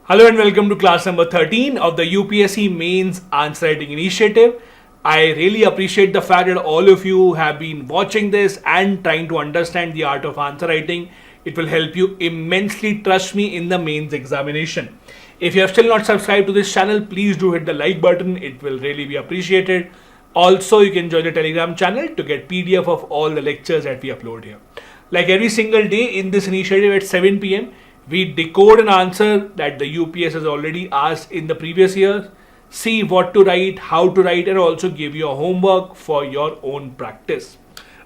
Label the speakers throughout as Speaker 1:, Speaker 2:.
Speaker 1: Hello and welcome to class number 13 of the UPSC Mains Answer Writing Initiative. I really appreciate the fact that all of you have been watching this and trying to understand the art of answer writing. It will help you immensely, trust me, in the mains examination. If you have still not subscribed to this channel, please do hit the like button. It will really be appreciated. Also, you can join the Telegram channel to get PDF of all the lectures that we upload here. Like every single day in this initiative at 7 p.m., we decode an answer that the UPS has already asked in the previous year, see what to write, how to write, and also give you a homework for your own practice.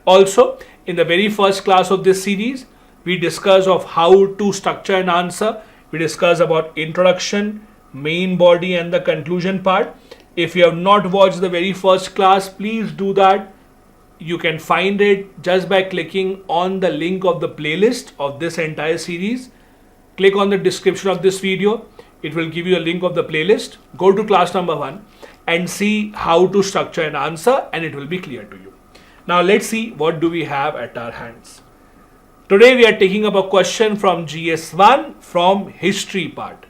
Speaker 1: Also, in the very first class of this series, we discuss of how to structure an answer. We discuss about introduction, main body, and the conclusion part. If you have not watched the very first class, please do that. You can find it just by clicking on the link of the playlist of this entire series. Click on the description of this video. It will give you a link of the playlist. Go to class number 1 and see how to structure an answer, and it will be clear to you. Now let's see what do we have at our hands. Today we are taking up a question from GS1 from history part.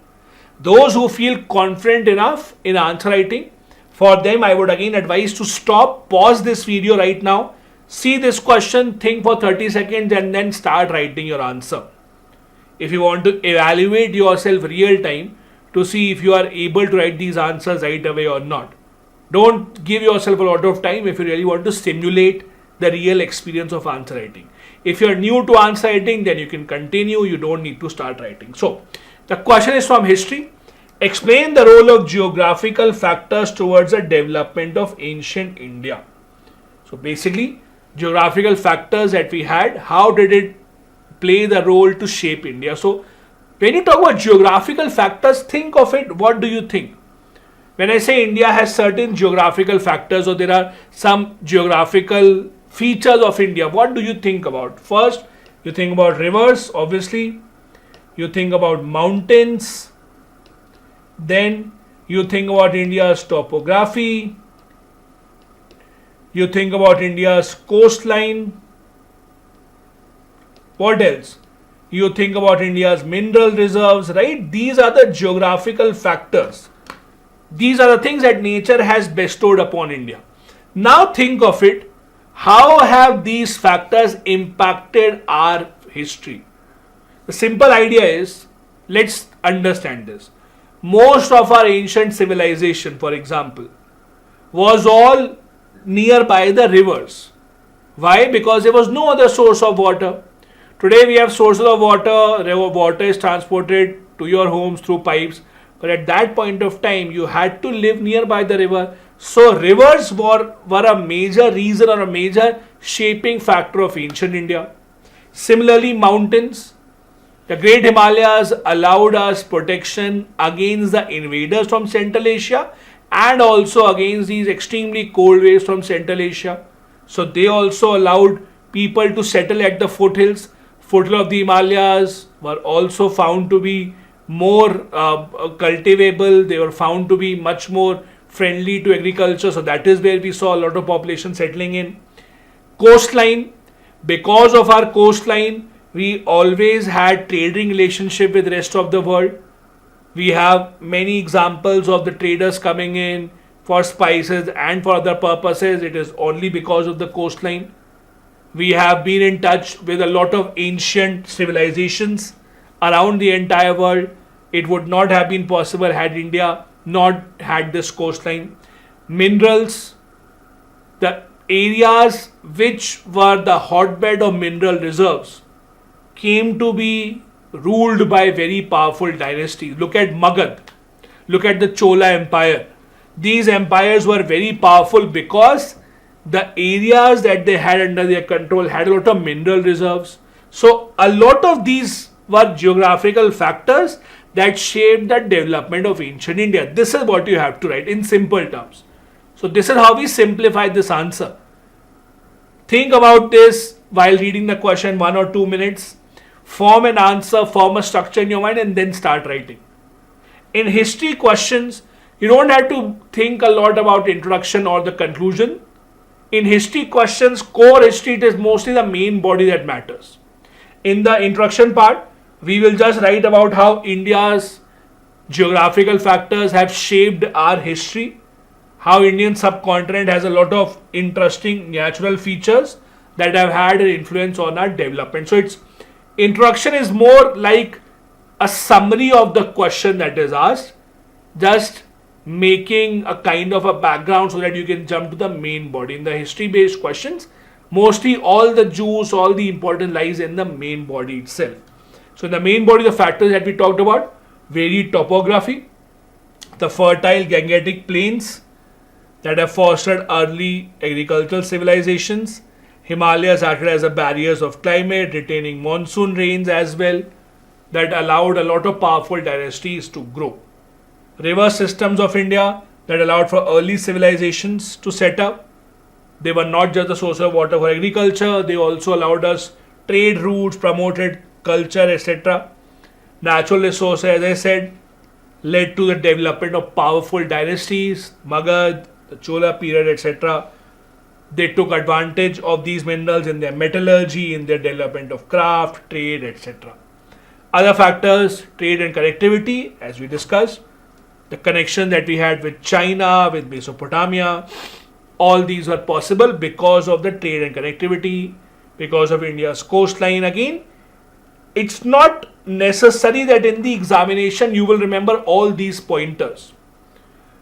Speaker 1: Those who feel confident enough in answer writing, for them I would again advise to stop, pause this video right now, see this question, think for 30 seconds and then start writing your answer. If you want to evaluate yourself real time to see if you are able to write these answers right away or not. Don't give yourself a lot of time if you really want to simulate the real experience of answer writing. If you are new to answer writing, then you can continue. You don't need to start writing. So, the question is from history. Explain the role of geographical factors towards the development of ancient India. So, basically, geographical factors that we had, how did it play the role to shape India? So when you talk about geographical factors, think of it, what do you think? When I say India has certain geographical factors or there are some geographical features of India, what do you think about? First, you think about rivers, obviously. You think about mountains. Then you think about India's topography. You think about India's coastline. What else? You think about India's mineral reserves, right? These are the geographical factors. These are the things that nature has bestowed upon India. Now think of it. How have these factors impacted our history? The simple idea is, let's understand this. Most of our ancient civilization, for example, was all nearby the rivers. Why? Because there was no other source of water. Today we have sources of water. Water is transported to your homes through pipes. But at that point of time, you had to live nearby the river. So rivers were a major reason or a major shaping factor of ancient India. Similarly, mountains. The Great Himalayas allowed us protection against the invaders from Central Asia and also against these extremely cold waves from Central Asia. So they also allowed people to settle at the foothills. Foothills of the Himalayas were also found to be more cultivable. They were found to be much more friendly to agriculture. So that is where we saw a lot of population settling in. Coastline. Because of our coastline, we always had trading relationship with the rest of the world. We have many examples of the traders coming in for spices and for other purposes. It is only because of the coastline. We have been in touch with a lot of ancient civilizations around the entire world. It would not have been possible had India not had this coastline. Minerals, the areas which were the hotbed of mineral reserves came to be ruled by very powerful dynasties. Look at Magad. Look at the Chola Empire. These empires were very powerful because the areas that they had under their control had a lot of mineral reserves. So a lot of these were geographical factors that shaped the development of ancient India. This is what you have to write in simple terms. So this is how we simplify this answer. Think about this while reading the question 1 or 2 minutes. Form an answer, form a structure in your mind and then start writing. In history questions, you don't have to think a lot about introduction or the conclusion. In history questions, core history, it is mostly the main body that matters. In the introduction part, we will just write about how India's geographical factors have shaped our history, how Indian subcontinent has a lot of interesting natural features that have had an influence on our development. So its introduction is more like a summary of the question that is asked, just making a kind of a background so that you can jump to the main body. In the history based questions, mostly all the juice, all the important lies in the main body itself. So in the main body, the factors that we talked about: varied topography, the fertile Gangetic plains that have fostered early agricultural civilizations. Himalayas acted as a barriers of climate, retaining monsoon rains as well, that allowed a lot of powerful dynasties to grow. River systems of India that allowed for early civilizations to set up. They were not just the source of water for agriculture, they also allowed us trade routes, promoted culture, etc. Natural resources, as I said, led to the development of powerful dynasties, Magad, the Chola period, etc. They took advantage of these minerals in their metallurgy, in their development of craft, trade, etc. Other factors: trade and connectivity, as we discussed, the connection that we had with China, with Mesopotamia. All these were possible because of the trade and connectivity, because of India's coastline. Again, it's not necessary that in the examination you will remember all these pointers.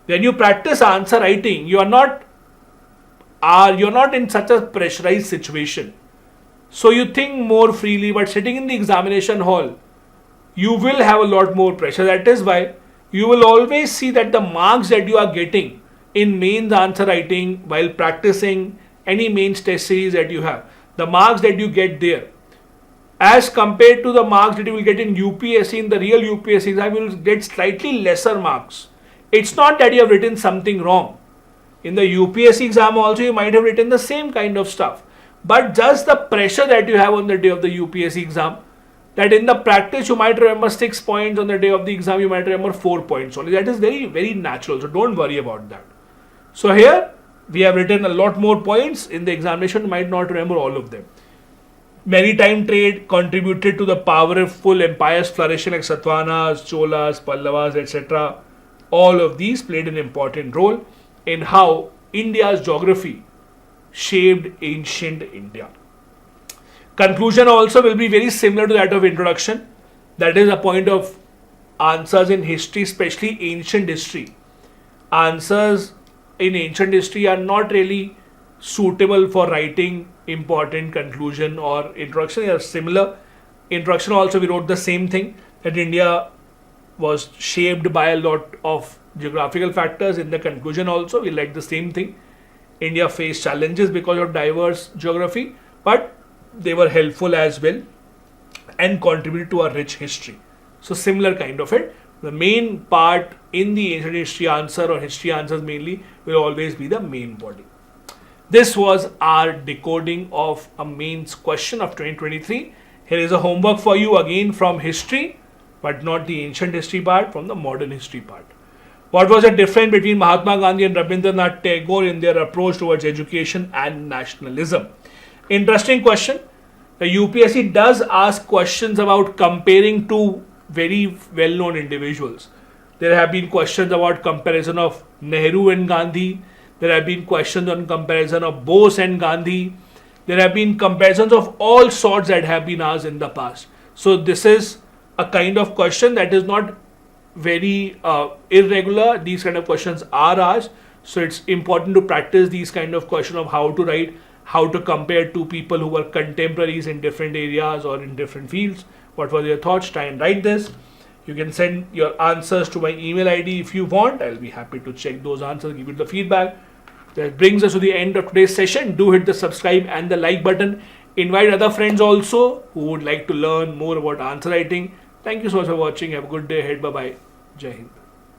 Speaker 1: When you practice answer writing, you're not in such a pressurized situation. So you think more freely, but sitting in the examination hall, you will have a lot more pressure. That is why you will always see that the marks that you are getting in mains answer writing while practicing any mains test series that you have, the marks that you get there, as compared to the marks that you will get in UPSC, in the real UPSC exam, you will get slightly lesser marks. It's not that you have written something wrong. In the UPSC exam also you might have written the same kind of stuff, but just the pressure that you have on the day of the UPSC exam, that in the practice you might remember 6 points, on the day of the exam you might remember 4 points only. That is very, very natural, so don't worry about that. So here we have written a lot more points. In the examination you might not remember all of them. Maritime trade contributed to the powerful empires flourishing like Satavahanas, Cholas, Pallavas, etc. All of these played an important role in how India's geography shaped ancient India. Conclusion also will be very similar to that of introduction. That is a point of answers in history, especially ancient history. Answers in ancient history are not really suitable for writing important conclusion or introduction. They are similar. Introduction also we wrote the same thing, that India was shaped by a lot of geographical factors. In the conclusion also we like the same thing. India faced challenges because of diverse geography, but they were helpful as well and contributed to a rich history. So similar kind of it. The main part in the ancient history answer or history answers mainly will always be the main body. This was our decoding of a mains question of 2023. Here is a homework for you again from history, but not the ancient history part, from the modern history part. What was the difference between Mahatma Gandhi and Rabindranath Tagore in their approach towards education and nationalism? Interesting question. The UPSC does ask questions about comparing two very well-known individuals. There have been questions about comparison of Nehru and Gandhi. There have been questions on comparison of Bose and Gandhi. There have been comparisons of all sorts that have been asked in the past. So this is a kind of question that is not very irregular. These kind of questions are asked. So it's important to practice these kind of questions of how to write, how to compare two people who were contemporaries in different areas or in different fields. What were their thoughts? Try and write this. You can send your answers to my email ID if you want. I'll be happy to check those answers, give you the feedback. That brings us to the end of today's session. Do hit the subscribe and the like button. Invite other friends also who would like to learn more about answer writing. Thank you so much for watching. Have a good day ahead. Bye-bye. Jai Hind.